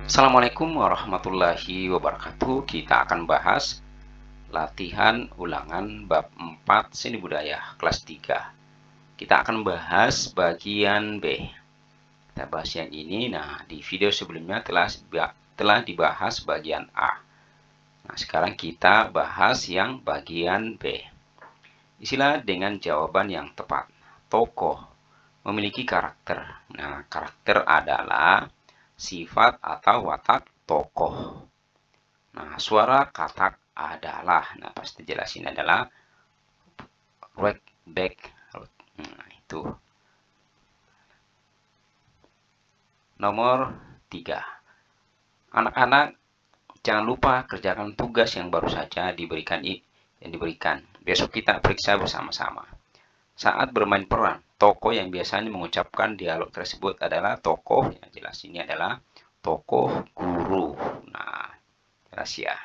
Assalamualaikum warahmatullahi wabarakatuh. Kita akan bahas latihan ulangan bab 4 seni budaya kelas 3. Kita akan bahas bagian B. Kita bahas yang ini. Nah, di video sebelumnya telah dibahas bagian A. Nah, sekarang kita bahas yang bagian B. Isilah dengan jawaban yang tepat. Tokoh memiliki karakter. Nah, karakter adalah sifat atau watak tokoh. Nah, suara katak adalah, nah pasti jelasin adalah right back. Nah, itu. Nomor 3. Anak-anak, jangan lupa kerjakan tugas yang baru saja diberikan. Besok kita periksa bersama-sama. Saat bermain peran, tokoh yang biasanya mengucapkan dialog tersebut adalah tokoh, yang jelas ini adalah tokoh guru. Nah, jelas ya.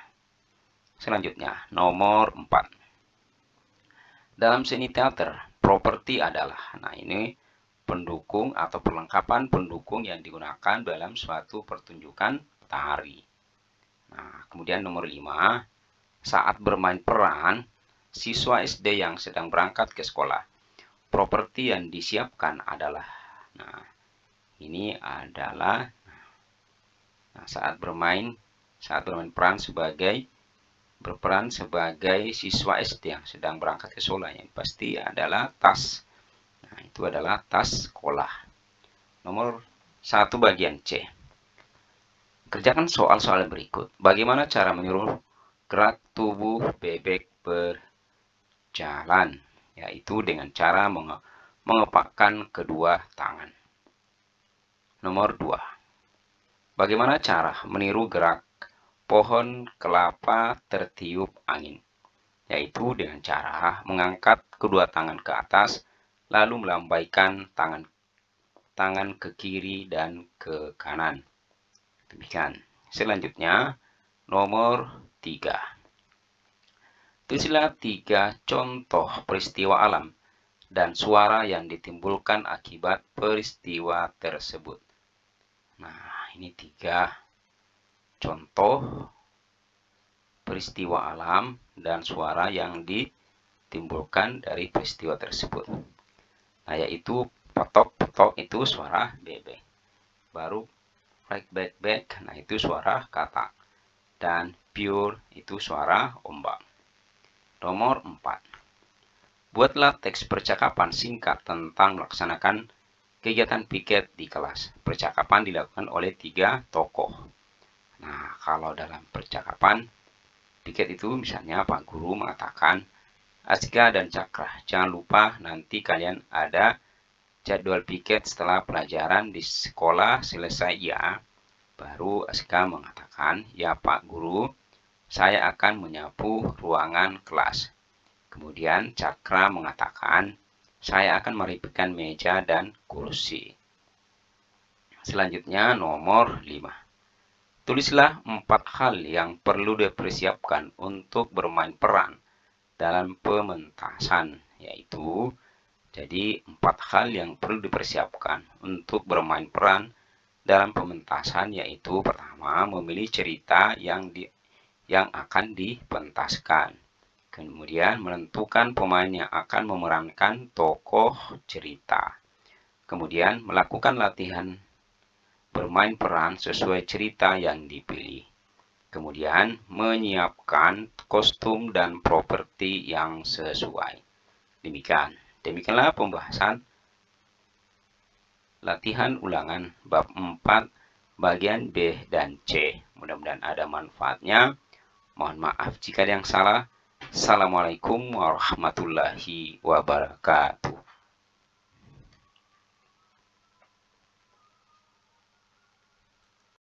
Selanjutnya, nomor 4. Dalam seni teater, properti adalah, nah ini pendukung atau perlengkapan pendukung yang digunakan dalam suatu pertunjukan tari. Nah, kemudian nomor 5. Saat bermain peran, siswa SD yang sedang berangkat ke sekolah, properti yang disiapkan adalah, nah ini adalah, nah, saat bermain peran berperan sebagai siswa SD yang sedang berangkat ke sekolah, yang pasti adalah tas. Nah, itu adalah tas sekolah. Nomor 1 bagian C. Kerjakan soal-soal berikut. Bagaimana cara meniru gerak tubuh bebek berjalan? Yaitu dengan cara mengepakkan kedua tangan. Nomor 2. Bagaimana cara meniru gerak pohon kelapa tertiup angin? Yaitu dengan cara mengangkat kedua tangan ke atas, lalu melambaikan tangan ke kiri dan ke kanan. Demikian. Selanjutnya, nomor 3. Tulislah 3 contoh peristiwa alam dan suara yang ditimbulkan akibat peristiwa tersebut. Nah, ini 3 contoh peristiwa alam dan suara yang ditimbulkan dari peristiwa tersebut. Nah, yaitu potok-potok itu suara bebek. Baru back, nah itu suara katak. Dan pure itu suara ombak. Nomor 4. Buatlah teks percakapan singkat tentang melaksanakan kegiatan piket di kelas. Percakapan dilakukan oleh 3 tokoh. Nah, kalau dalam percakapan piket itu misalnya Pak Guru mengatakan, Aska dan Cakra, jangan lupa nanti kalian ada jadwal piket setelah pelajaran di sekolah selesai ya. Baru Aska mengatakan, ya Pak Guru, saya akan menyapu ruangan kelas. Kemudian Cakra mengatakan, saya akan merapikan meja dan kursi. Selanjutnya nomor 5. Tulislah 4 hal yang perlu dipersiapkan untuk bermain peran dalam pementasan, yaitu jadi 4 hal yang perlu dipersiapkan untuk bermain peran dalam pementasan, yaitu pertama, memilih cerita yang akan dipentaskan. Kemudian menentukan pemain yang akan memerankan tokoh cerita. Kemudian melakukan latihan bermain peran sesuai cerita yang dipilih. Kemudian menyiapkan kostum dan properti yang sesuai. Demikianlah pembahasan latihan ulangan bab 4 bagian B dan C. Mudah-mudahan ada manfaatnya. Mohon maaf jika ada yang salah. Assalamualaikum warahmatullahi wabarakatuh.